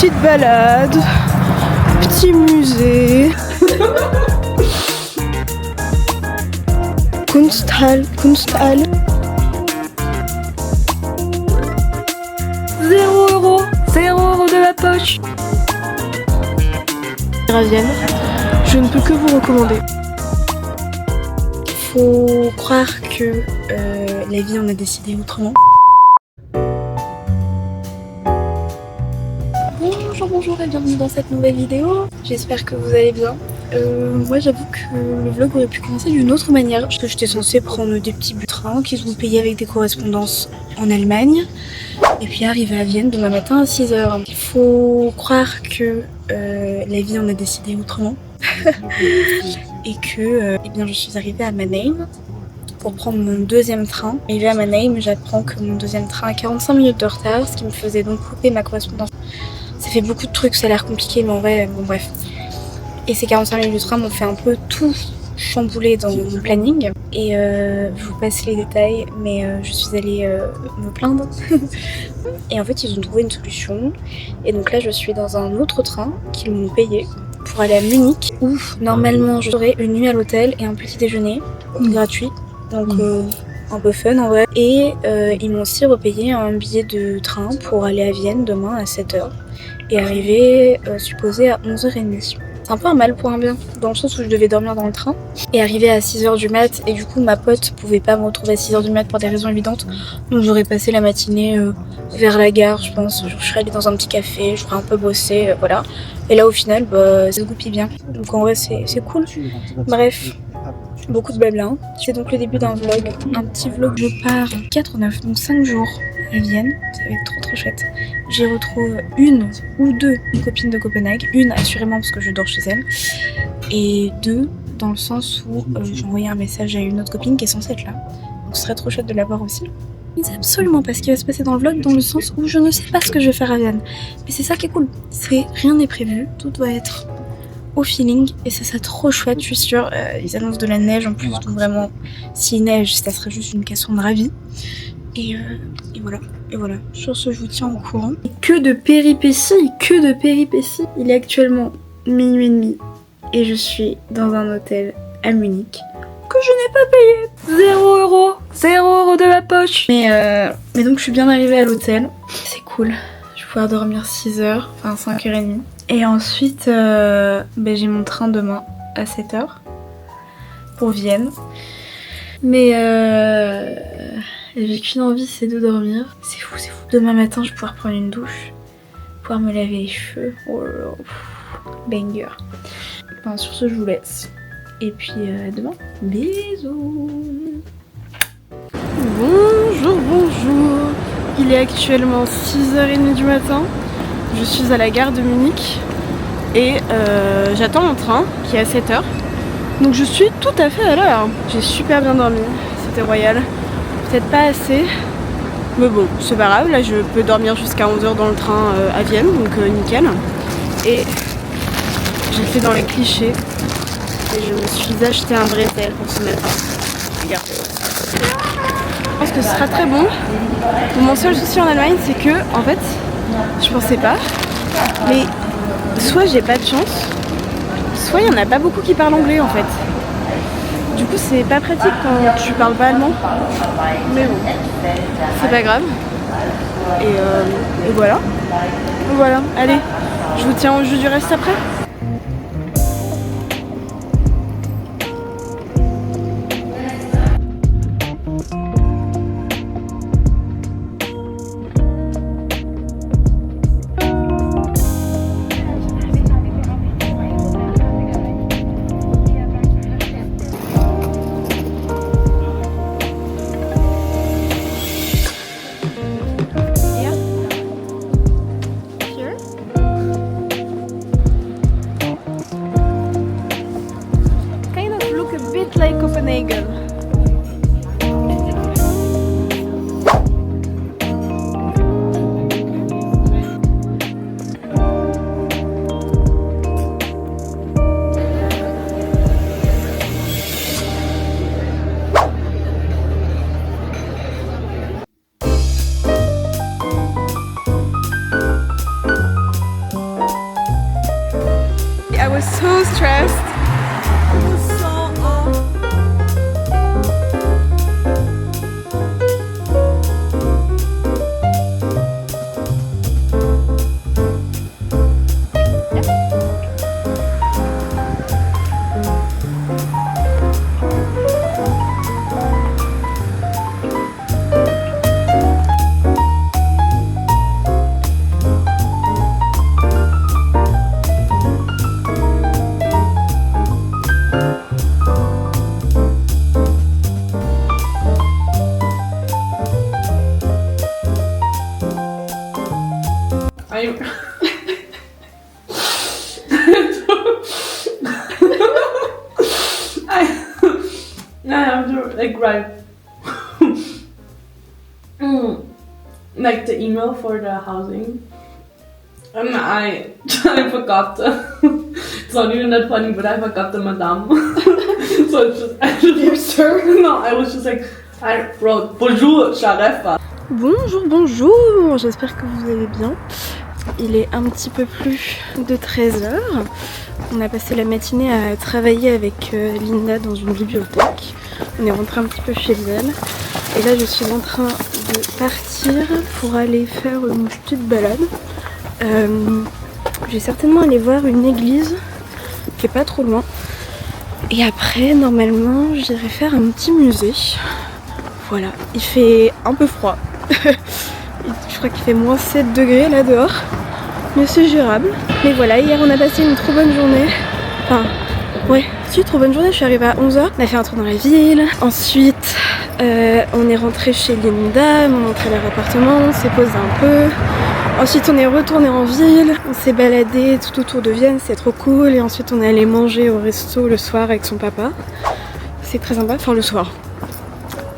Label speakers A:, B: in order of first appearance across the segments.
A: Petite balade, petit musée. Kunsthalle. 0 €, 0 € de la poche. À Vienne, je ne peux que vous recommander. Faut croire que la vie en a décidé autrement. Bonjour et bienvenue dans cette nouvelle vidéo. J'espère que vous allez bien. Moi j'avoue que le vlog aurait pu commencer d'une autre manière. Parce que j'étais censée prendre des petits bus de train qui sont payés avec des correspondances en Allemagne. Et puis arriver à Vienne demain matin à 6 h. Il faut croire que la vie en a décidé autrement. Et que eh bien, je suis arrivée à Mannheim pour prendre mon deuxième train. Arrivée à Mannheim, j'apprends que mon deuxième train a 45 minutes de retard, ce qui me faisait donc couper ma correspondance. Ça fait beaucoup de trucs, ça a l'air compliqué, mais en vrai, bon bref. Et ces 45 minutes de train m'ont fait un peu tout chambouler dans mon planning. Et je vous passe les détails, mais je suis allée me plaindre. Et en fait, ils ont trouvé une solution. Et donc là, je suis dans un autre train qu'ils m'ont payé pour aller à Munich, où normalement j'aurai une nuit à l'hôtel et un petit déjeuner gratuit. Donc un peu fun en vrai. Et ils m'ont aussi repayé un billet de train pour aller à Vienne demain à 7 h. Et arriver supposé à 11 h 30. C'est un peu un mal pour un bien, dans le sens où je devais dormir dans le train. Et arriver à 6 h du mat, et du coup ma pote pouvait pas me retrouver à 6 h du mat pour des raisons évidentes. Donc j'aurais passé la matinée vers la gare, je pense. Je serais allée dans un petit café, j'aurais un peu bossé, voilà. Et là au final, bah, ça se goupille bien. Donc en vrai c'est cool. Bref. Beaucoup de blabla. C'est donc le début d'un vlog, un petit vlog. Je pars 4-9, donc 5 jours à Vienne. Ça va être trop chouette. J'y retrouve une ou deux copines de Copenhague. Une assurément parce que je dors chez elle. Et deux dans le sens où j'ai envoyé un message à une autre copine qui est censée être là. Donc ce serait trop chouette de la voir aussi. Mais c'est absolument pas ce qui va se passer dans le vlog, dans le sens où je ne sais pas ce que je vais faire à Vienne. Mais c'est ça qui est cool. Rien n'est prévu, tout doit être au feeling et ça serait trop chouette, je suis sûre. Ils annoncent de la neige en plus, donc vraiment s'il neige ça serait juste une question de ravi. Et voilà, sur ce je vous tiens au courant. Et que de péripéties. Il est actuellement minuit et demi et je suis dans un hôtel à Munich que je n'ai pas payé. 0 €, 0 € de ma poche. Mais donc je suis bien arrivée à l'hôtel, c'est cool. Je vais pouvoir dormir 6 h, enfin 5 h 30. Et ensuite, j'ai mon train demain à 7 h pour Vienne. Mais j'ai qu'une envie, c'est de dormir. C'est fou. Demain matin, je vais pouvoir prendre une douche, pouvoir me laver les cheveux. Oh là là, banger. Enfin, sur ce, je vous laisse. Et puis à demain. Bisous. Bonjour. Il est actuellement 6 h 30 du matin. Je suis à la gare de Munich et j'attends mon train qui est à 7 h. Donc je suis tout à fait à l'heure. J'ai super bien dormi, c'était royal. Peut-être pas assez, mais bon, c'est pas grave. Là je peux dormir jusqu'à 11 h dans le train à Vienne, donc nickel. Et j'ai fait dans les clichés et je me suis acheté un bretzel pour ce matin. Regardez. Je pense que ce sera très bon. Mon seul souci en Allemagne, c'est que en fait, je pensais pas, mais soit j'ai pas de chance, soit il y en a pas beaucoup qui parlent anglais en fait. Du coup c'est pas pratique quand tu parles pas allemand, mais bon, c'est pas grave. Et voilà. Allez, je vous tiens au jus du reste après.
B: like write like the email for the housing. And I forgot it's not even that funny, but I forgot the madame. So it's just,
A: Yes, sir.
B: no, I was just like, I wrote bonjour, j'arrive pas.
A: Bonjour, bonjour, j'espère que vous allez bien. Il est un petit peu plus de 13h. On a passé la matinée à travailler avec Linda dans une bibliothèque. On est rentré un petit peu chez elle. Et là je suis en train de partir pour aller faire une petite balade. Je vais certainement aller voir une église qui est pas trop loin. Et après normalement j'irai faire un petit musée. Voilà, il fait un peu froid. Je crois qu'il fait moins 7 degrés là dehors. Mais c'est gérable. Mais voilà, hier on a passé une trop bonne journée. Enfin, ouais, si, trop bonne journée. Je suis arrivée à 11h. On a fait un tour dans la ville. Ensuite, on est rentré chez Linda. On est rentré à leur appartement. On s'est posé un peu. Ensuite, on est retourné en ville. On s'est baladé tout autour de Vienne. C'est trop cool. Et ensuite, on est allé manger au resto le soir avec son papa. C'est très sympa. Enfin, le soir.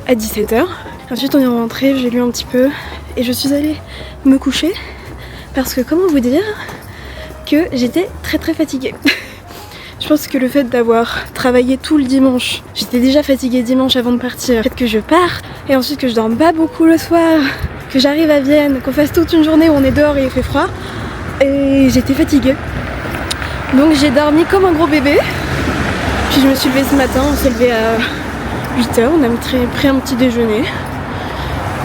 A: À 17h. Ensuite, on est rentré. J'ai lu un petit peu. Et je suis allée me coucher. Parce que comment vous dire que j'étais très très fatiguée. Je pense que le fait d'avoir travaillé tout le dimanche, j'étais déjà fatiguée dimanche avant de partir. Le fait que je pars et ensuite que je dorme pas beaucoup le soir, que j'arrive à Vienne, qu'on fasse toute une journée où on est dehors et il fait froid, et j'étais fatiguée. Donc j'ai dormi comme un gros bébé. Puis je me suis levée ce matin, on s'est levé à 8h, on a pris un petit déjeuner.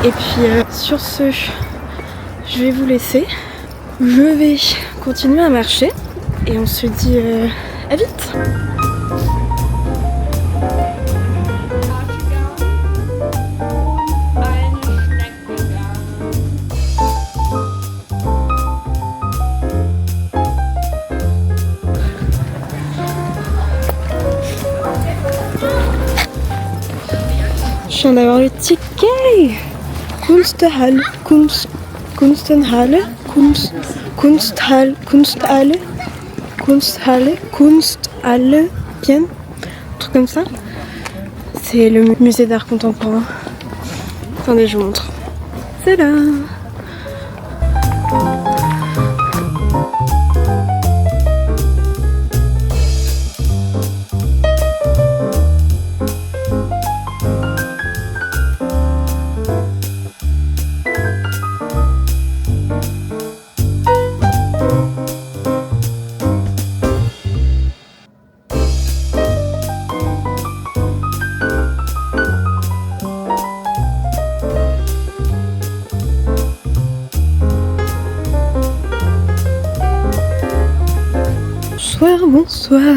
A: Et puis sur ce, je vais vous laisser. Je vais continuer à marcher et on se dit à vite. Je viens d'avoir le ticket. Kunsthalle, Kunsthalle, bien, un truc comme ça. C'est le musée d'art contemporain. Attendez, je vous montre. C'est là. Bonsoir,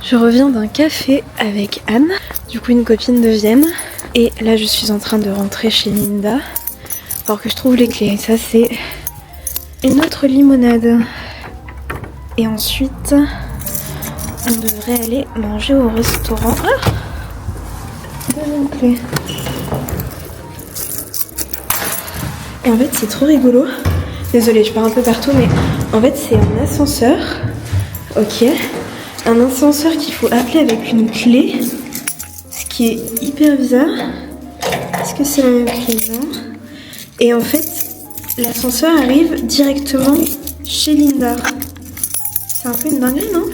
A: je reviens d'un café avec Anne, du coup une copine de Vienne. Et là je suis en train de rentrer chez Linda, alors que je trouve les clés. Ça c'est une autre limonade. Et ensuite, on devrait aller manger au restaurant. Ah, deuxième clé. Et en fait c'est trop rigolo. Désolée, je pars un peu partout, mais en fait c'est un ascenseur. Ok, un ascenseur qu'il faut appeler avec une clé, ce qui est hyper bizarre. Est-ce que c'est la même clé? Non. Et en fait, l'ascenseur arrive directement chez Linda. C'est un peu une dinguerie, non?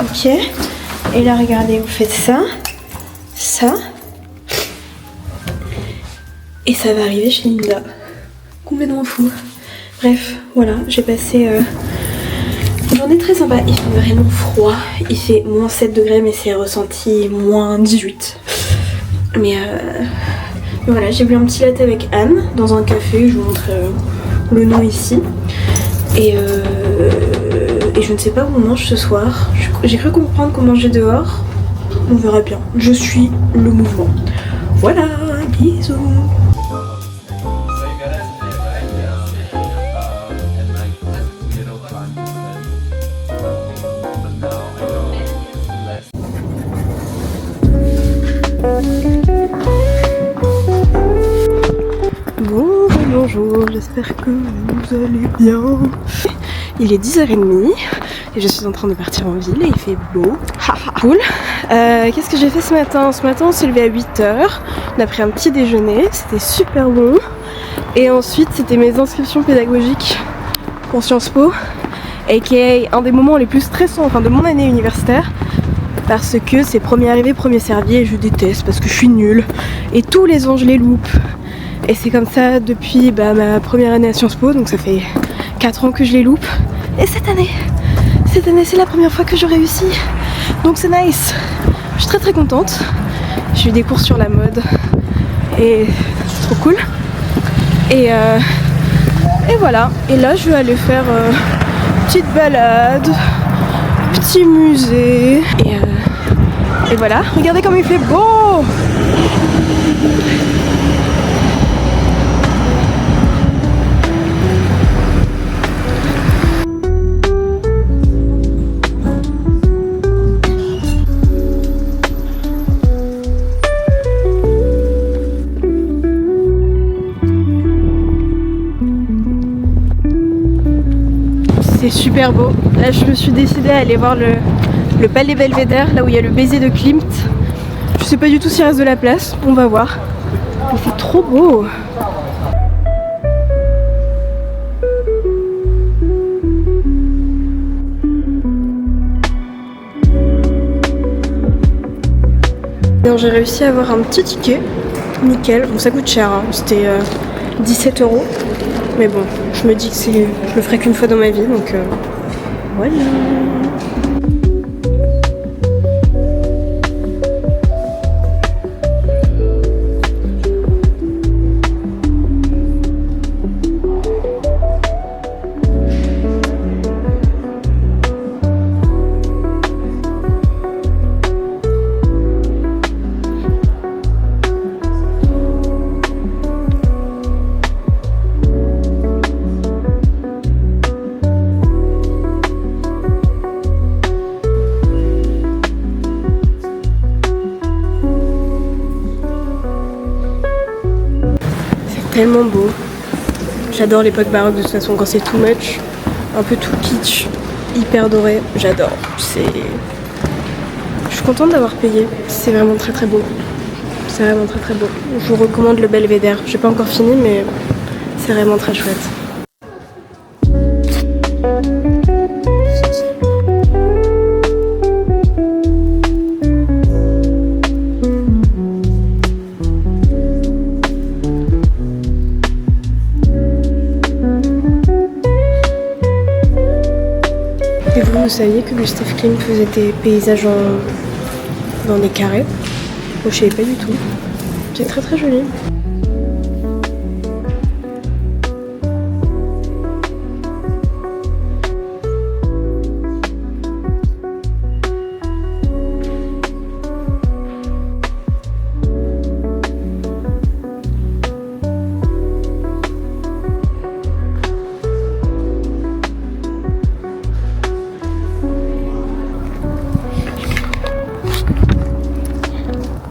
A: Ok, et là regardez, vous faites ça, ça. Et ça va arriver chez Linda. Complètement fou. Bref, voilà, j'ai passé une journée très sympa. Il fait vraiment froid. Il fait moins 7 degrés, mais c'est ressenti moins 18. Mais voilà, j'ai bu un petit latte avec Anne dans un café. Je vous montre le nom ici. Et je ne sais pas où on mange ce soir. J'ai cru comprendre qu'on mangeait dehors. On verra bien. Je suis le mouvement. Voilà, bisous. Bonjour, j'espère que vous allez bien.
C: Il est 10h30 et je suis en train de partir en ville et il fait beau. Cool. Qu'est-ce que j'ai fait ce matin? Ce matin on s'est levé à 8h, on a pris un petit déjeuner, c'était super bon. Et ensuite c'était mes inscriptions pédagogiques pour Sciences Po, aka un des moments les plus stressants enfin, de mon année universitaire. Parce que c'est premier arrivé, premier servi et je déteste parce que je suis nulle. Et tous les ans je les loupe. Et c'est comme ça depuis ma première année à Sciences Po, donc ça fait 4 ans que je les loupe. Et cette année c'est la première fois que je réussis. Donc c'est nice. Je suis très contente. J'ai eu des cours sur la mode et c'est trop cool. Et voilà. Et là je vais aller faire petite balade, petit musée. Et voilà. Regardez comme il fait beau. C'est super beau. Là je me suis décidée à aller voir le palais Belvédère, là où il y a le baiser de Klimt. Je sais pas du tout s'il reste de la place, on va voir. Mais c'est trop beau. J'ai réussi à avoir un petit ticket, nickel. Bon ça coûte cher, hein. C'était 17 €. Mais bon, je me dis que je le ferai qu'une fois dans ma vie, donc voilà. Tellement beau. J'adore l'époque baroque de toute façon quand c'est too much, un peu tout kitsch, hyper doré, j'adore. Je suis contente d'avoir payé, c'est vraiment très beau. C'est vraiment très beau. Je vous recommande le Belvédère. J'ai pas encore fini mais c'est vraiment très chouette. Et vous saviez que Gustav Klimt faisait des paysages dans des carrés? Moi je savais pas du tout. C'est très joli.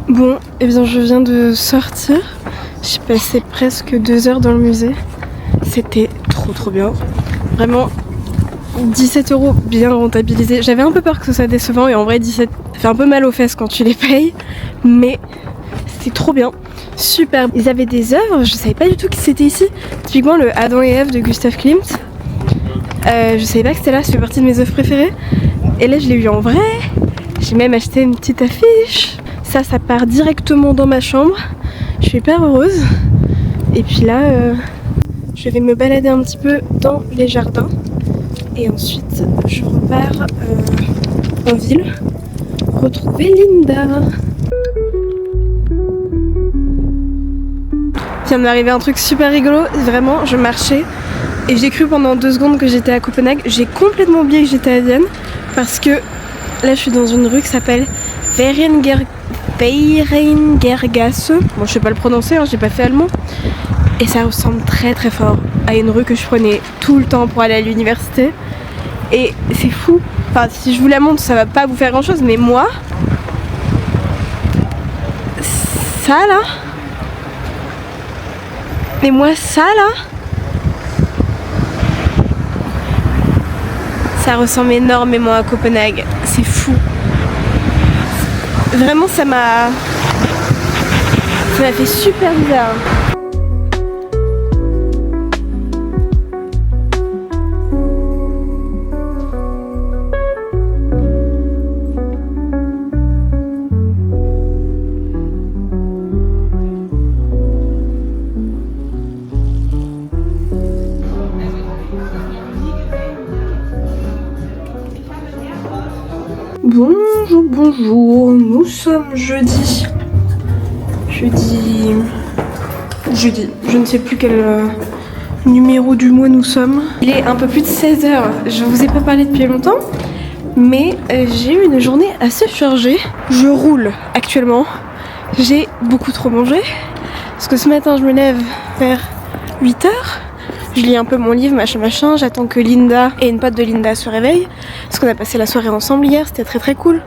C: Bon, et bien je viens de sortir. J'ai passé presque 2 heures dans le musée. C'était trop bien. Vraiment 17 € bien rentabilisé. J'avais un peu peur que ce soit décevant et en vrai 17 ça fait un peu mal aux fesses quand tu les payes. Mais c'était trop bien. Super. Ils avaient des œuvres, je savais pas du tout que c'était ici. Typiquement le Adam et Ève de Gustav Klimt. Je savais pas que c'était là, ça fait partie de mes œuvres préférées. Et là je l'ai vu en vrai. J'ai même acheté une petite affiche. Ça part directement dans ma chambre. Je suis hyper heureuse. Et puis là, je vais me balader un petit peu dans les jardins. Et ensuite, je repars en ville retrouver Linda. Il vient de m'arriver un truc super rigolo. Vraiment, je marchais et j'ai cru pendant 2 secondes que j'étais à Copenhague. J'ai complètement oublié que j'étais à Vienne parce que là, je suis dans une rue qui s'appelle Varengergasse. Bon, je sais pas le prononcer, hein, j'ai pas fait allemand. Et ça ressemble très fort à une rue que je prenais tout le temps pour aller à l'université. Et c'est fou. Enfin, si je vous la montre, ça va pas vous faire grand chose, mais moi, ça là, Ça ressemble énormément à Copenhague. C'est fou. Vraiment, ça m'a fait super bizarre. Bonjour, bonjour, nous sommes jeudi, je ne sais plus quel numéro du mois nous sommes. Il est un peu plus de 16h, je vous ai pas parlé depuis longtemps, mais j'ai eu une journée assez chargée. Je roule actuellement, j'ai beaucoup trop mangé, parce que ce matin je me lève vers 8h. Je lis un peu mon livre, machin, j'attends que Linda et une pote de Linda se réveillent. Parce qu'on a passé la soirée ensemble hier, c'était très très cool.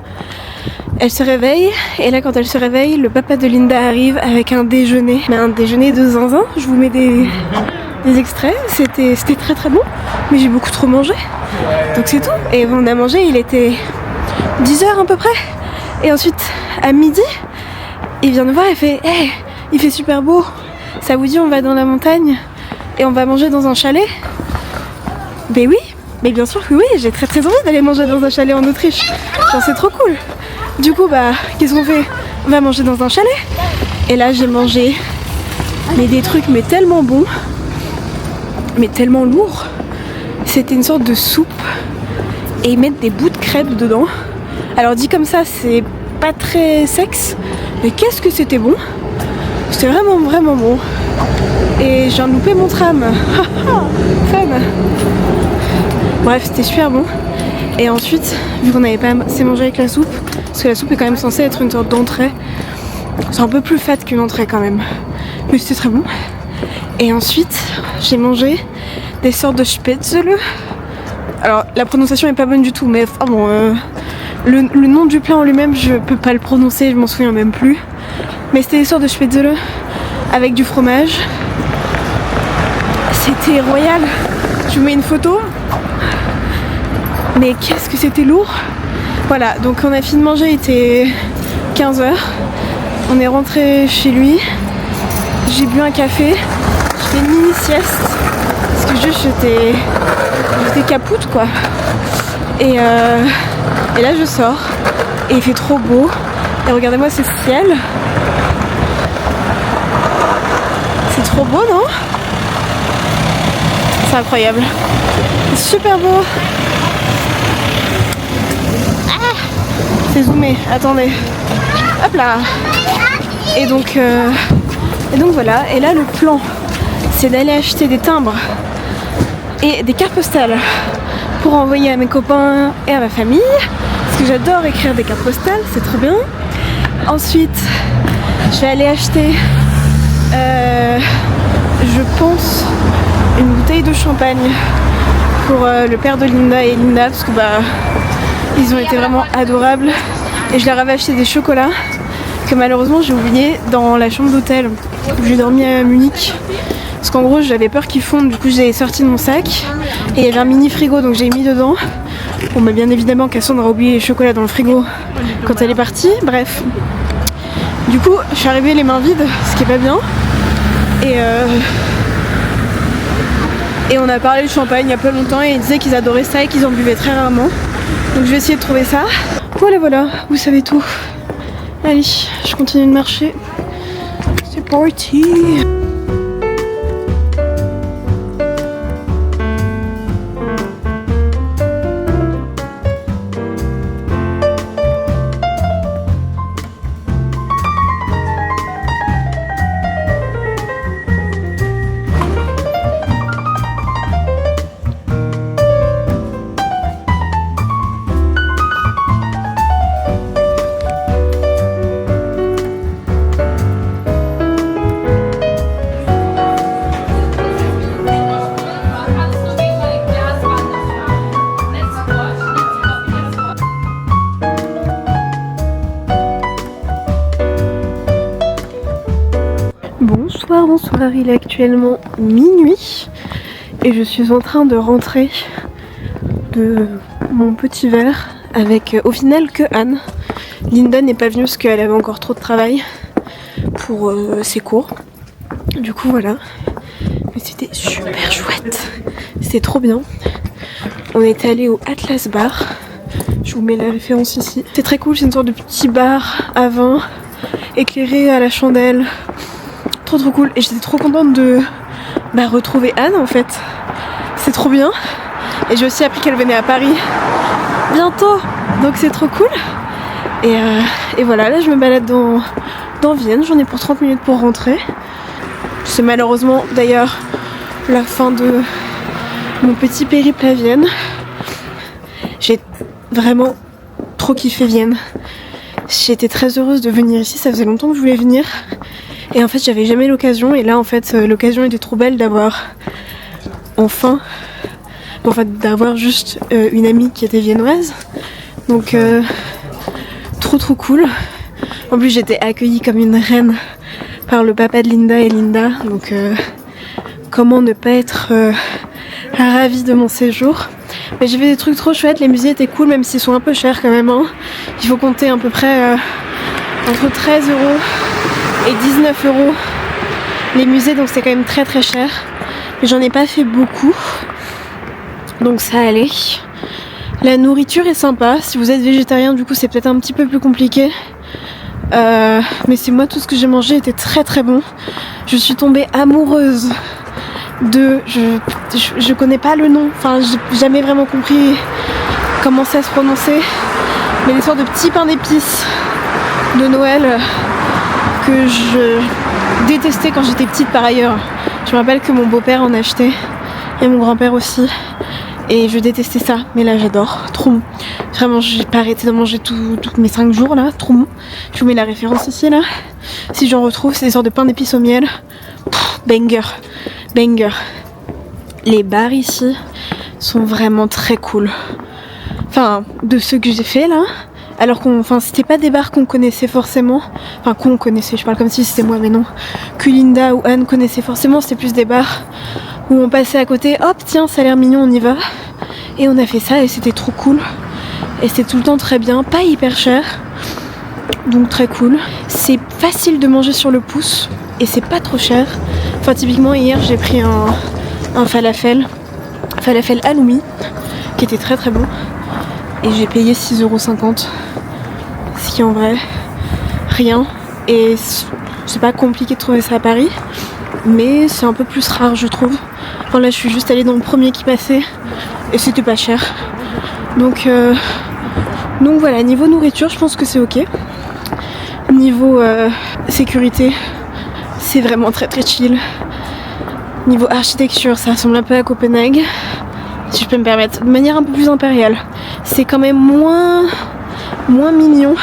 C: Elle se réveille, et là quand elle se réveille, le papa de Linda arrive avec un déjeuner. Mais un déjeuner de zinzin, je vous mets des extraits, c'était très très bon. Mais j'ai beaucoup trop mangé, donc c'est tout. Et on a mangé, il était 10h à peu près. Et ensuite, à midi, il vient nous voir et fait « Hey, il fait super beau, ça vous dit on va dans la montagne ? Et on va manger dans un chalet ?» Ben oui, mais bien sûr que oui, j'ai très très envie d'aller manger dans un chalet en Autriche. Genre c'est trop cool. Du coup bah, qu'est-ce qu'on fait? On va manger dans un chalet. Et là j'ai mangé des trucs mais tellement bons, mais tellement lourds. C'était une sorte de soupe et ils mettent des bouts de crêpes dedans. Alors dit comme ça c'est pas très sexe, mais qu'est-ce que c'était bon. C'était vraiment vraiment bon. Et je viens de louper mon tram. Fun. Bref, c'était super bon. Et ensuite, vu qu'on n'avait pas assez mangé avec la soupe, parce que la soupe est quand même censée être une sorte d'entrée, c'est un peu plus fat qu'une entrée quand même, mais c'était très bon. Et ensuite, j'ai mangé des sortes de spätzle. Alors, la prononciation est pas bonne du tout, mais enfin bon, le nom du plat en lui-même, je peux pas le prononcer, je m'en souviens même plus. Mais c'était des sortes de spätzle avec du fromage. C'était royal. Je vous mets une photo. Mais qu'est-ce que c'était lourd. Voilà, donc on a fini de manger, il était 15h. On est rentré chez lui. J'ai bu un café. J'ai fait une mini sieste. Parce que juste j'étais capoute quoi. Et là je sors. Et il fait trop beau. Et regardez-moi ce ciel. C'est trop beau, non? C'est incroyable. C'est super beau. Ah, c'est zoomé, attendez. Hop là. Et donc voilà. Et là le plan, c'est d'aller acheter des timbres et des cartes postales pour envoyer à mes copains et à ma famille. Parce que j'adore écrire des cartes postales, c'est trop bien. Ensuite, je vais aller acheter, je pense, une bouteille de champagne pour le père de Linda et Linda parce que bah ils ont été vraiment adorables et je leur avais acheté des chocolats que malheureusement j'ai oublié dans la chambre d'hôtel où j'ai dormi à Munich parce qu'en gros j'avais peur qu'ils fondent, du coup j'ai sorti de mon sac et il y avait un mini frigo donc j'ai mis dedans. Bon bah bien évidemment Cassandre a oublié les chocolats dans le frigo quand elle est partie, bref. Du coup je suis arrivée les mains vides, ce qui est pas bien. Et on a parlé de champagne il y a pas longtemps et ils disaient qu'ils adoraient ça et qu'ils en buvaient très rarement. Donc je vais essayer de trouver ça. Voilà, vous savez tout. Allez, je continue de marcher. C'est parti. Bonsoir, il est actuellement minuit et je suis en train de rentrer de mon petit verre avec au final que Anne. Linda n'est pas venue parce qu'elle avait encore trop de travail pour ses cours. Du coup voilà. Mais c'était super chouette. C'était trop bien. On était allé au Atlas Bar. Je vous mets la référence ici. C'est très cool, c'est une sorte de petit bar à vin éclairé à la chandelle. Trop cool. Et j'étais trop contente de retrouver Anne en fait. C'est trop bien. Et j'ai aussi appris qu'elle venait à Paris bientôt. Donc c'est trop cool. Et voilà, là je me balade dans Vienne. J'en ai pour 30 minutes pour rentrer. C'est malheureusement d'ailleurs la fin de mon petit périple à Vienne. J'ai vraiment trop kiffé Vienne. J'étais très heureuse de venir ici, ça faisait longtemps que je voulais venir. Et en fait j'avais jamais l'occasion, et là en fait l'occasion était trop belle d'avoir d'avoir juste une amie qui était viennoise. Donc trop cool. En plus j'étais accueillie comme une reine par le papa de Linda et Linda. Donc comment ne pas être ravie de mon séjour. Mais j'ai fait des trucs trop chouettes, les musées étaient cool même s'ils sont un peu chers quand même. Hein. Il faut compter à peu près entre 13 € et 19 € les musées, donc c'est quand même très cher. Mais j'en ai pas fait beaucoup, donc ça allait. La nourriture est sympa, si vous êtes végétarien du coup c'est peut-être un petit peu plus compliqué. Mais c'est moi, tout ce que j'ai mangé était très bon. Je suis tombée amoureuse de... Je connais pas le nom, enfin j'ai jamais vraiment compris comment ça se prononçait. Mais des sortes de petits pains d'épices de Noël que je détestais quand j'étais petite par ailleurs. Je me rappelle que mon beau-père en achetait et mon grand-père aussi. Et je détestais ça, mais là j'adore, trop bon. Vraiment, j'ai pas arrêté de manger tous mes 5 jours là, trop bon. Je vous mets la référence ici là. Si j'en retrouve, c'est des sortes de pain d'épices au miel. Banger. Les bars ici sont vraiment très cool. Enfin, de ceux que j'ai fait là. Alors c'était pas des bars qu'on connaissait forcément. Enfin, qu'on connaissait, je parle comme si c'était moi, mais non. Que Linda ou Anne connaissaient forcément, c'était plus des bars où on passait à côté, hop tiens ça a l'air mignon, on y va. Et on a fait ça et c'était trop cool. Et c'était tout le temps très bien, pas hyper cher. Donc très cool. C'est facile de manger sur le pouce et c'est pas trop cher. Enfin typiquement hier j'ai pris un falafel halloumi qui était très bon. Et j'ai payé 6,50 €. Ce qui en vrai rien. Et c'est pas compliqué de trouver ça à Paris. Mais c'est un peu plus rare je trouve. Enfin là je suis juste allée dans le premier qui passait et c'était pas cher. Donc voilà, niveau nourriture je pense que c'est ok. Niveau sécurité c'est vraiment très chill. Niveau architecture ça ressemble un peu à Copenhague, si je peux me permettre, de manière un peu plus impériale. C'est quand même moins mignon.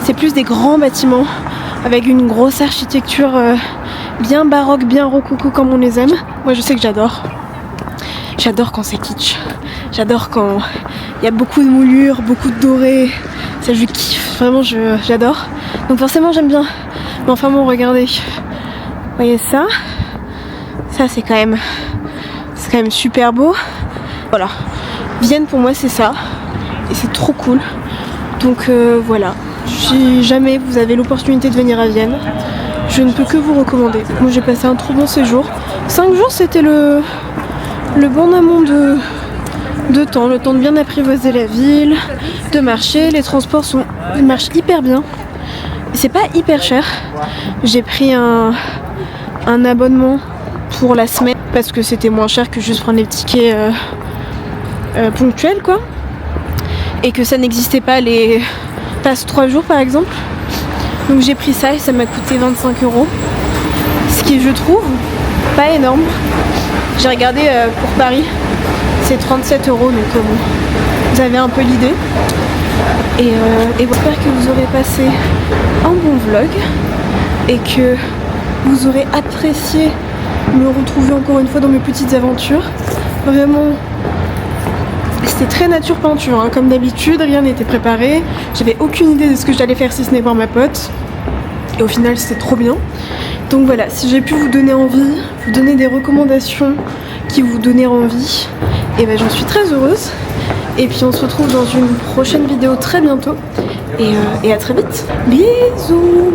C: C'est plus des grands bâtiments avec une grosse architecture bien baroque, bien rococo comme on les aime. Moi je sais que j'adore. J'adore quand c'est kitsch. J'adore quand il y a beaucoup de moulures, beaucoup de doré. Ça je kiffe, vraiment j'adore. Donc forcément j'aime bien. Mais enfin bon, regardez. Vous voyez ça? Ça c'est quand même super beau. Voilà. Vienne pour moi c'est ça. Et c'est trop cool. Donc voilà. Si jamais vous avez l'opportunité de venir à Vienne, je ne peux que vous recommander. Moi j'ai passé un trop bon séjour. 5 jours c'était le bon amont de temps. Le temps de bien apprivoiser la ville, de marcher. Les transports marchent hyper bien. C'est pas hyper cher. J'ai pris un abonnement pour la semaine parce que c'était moins cher que juste prendre les tickets ponctuels quoi. Et que ça n'existait pas les passes 3 jours par exemple. Donc j'ai pris ça et ça m'a coûté 25 €. Ce qui je trouve pas énorme. J'ai regardé pour Paris, c'est 37 €, donc bon, vous avez un peu l'idée. Et j'espère que vous aurez passé un bon vlog et que vous aurez apprécié me retrouver encore une fois dans mes petites aventures. Vraiment, c'était très nature peinture, hein. Comme d'habitude, rien n'était préparé. J'avais aucune idée de ce que j'allais faire si ce n'est voir ma pote. Et au final, c'était trop bien. Donc voilà, si j'ai pu vous donner envie, vous donner des recommandations qui vous donnaient envie, et ben j'en suis très heureuse. Et puis on se retrouve dans une prochaine vidéo très bientôt. Et à très vite. Bisous.